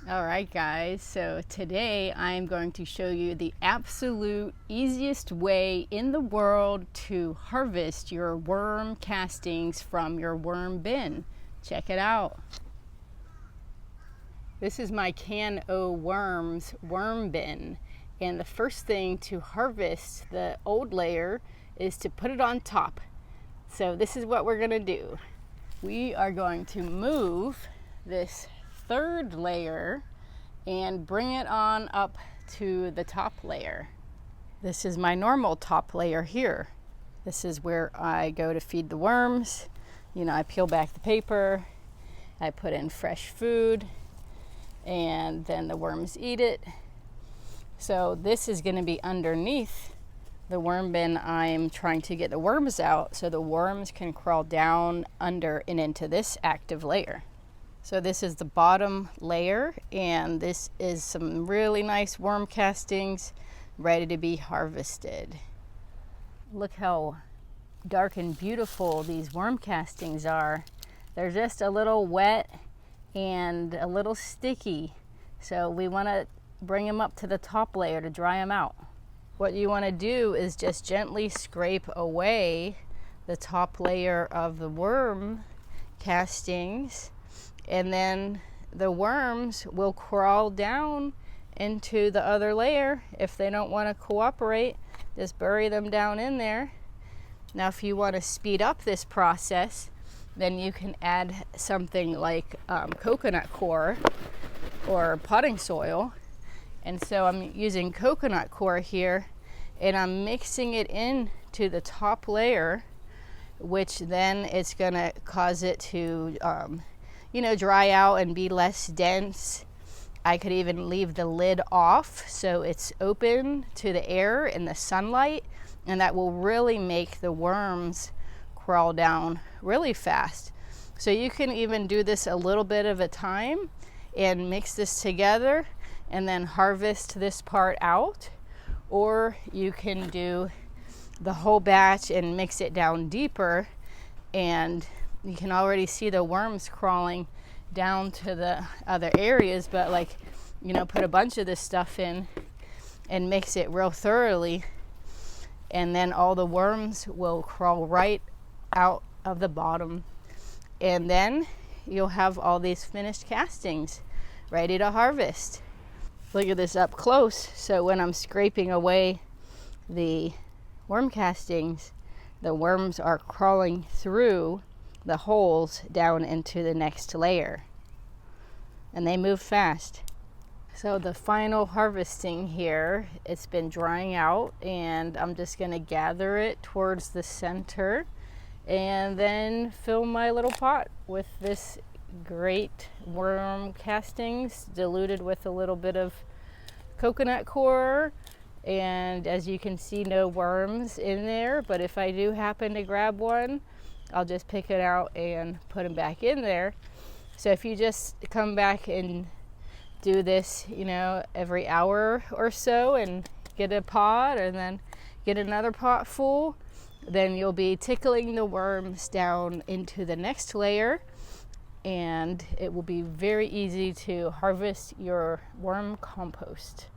All right, guys, so today I'm going to show you the absolute easiest way in the world to harvest your worm castings from your worm bin. Check it out. This is my Can O Worms worm bin, and the first thing to harvest the old layer is to put it on top. So this is what we're going to do. We are going to move this third layer and bring it on up to the top layer. This is my normal top layer here. This is where I go to feed the worms. I peel back the paper, I put in fresh food, and then the worms eat it. So this is going to be underneath the worm bin. I'm trying to get the worms out so the worms can crawl down under and into this active layer. So this is the bottom layer, and this is some really nice worm castings ready to be harvested. Look how dark and beautiful these worm castings are. They're just a little wet and a little sticky. So we want to bring them up to the top layer to dry them out. What you want to do is just gently scrape away the top layer of the worm castings, and then the worms will crawl down into the other layer. If they don't want to cooperate, just bury them down in there. Now, if you want to speed up this process, then you can add something like coconut coir or potting soil. And so I'm using coconut coir here, and I'm mixing it into the top layer, which then it's going to cause it to dry out and be less dense. I could even leave the lid off so it's open to the air and the sunlight, and that will really make the worms crawl down really fast. So you can even do this a little bit at a time and mix this together and then harvest this part out, or you can do the whole batch and mix it down deeper, and you can already see the worms crawling down to the other areas, but put a bunch of this stuff in and mix it real thoroughly, and then all the worms will crawl right out of the bottom, and then you'll have all these finished castings ready to harvest. Look at this up close. So when I'm scraping away the worm castings, the worms are crawling through the holes down into the next layer, and they move fast. So the final harvesting here, it's been drying out, and I'm just going to gather it towards the center and then fill my little pot with this great worm castings diluted with a little bit of coconut coir. And as you can see, no worms in there, but if I do happen to grab one, I'll just pick it out and put them back in there. So if you just come back and do this, every hour or so and get a pot and then get another pot full, then you'll be tickling the worms down into the next layer, and it will be very easy to harvest your worm compost.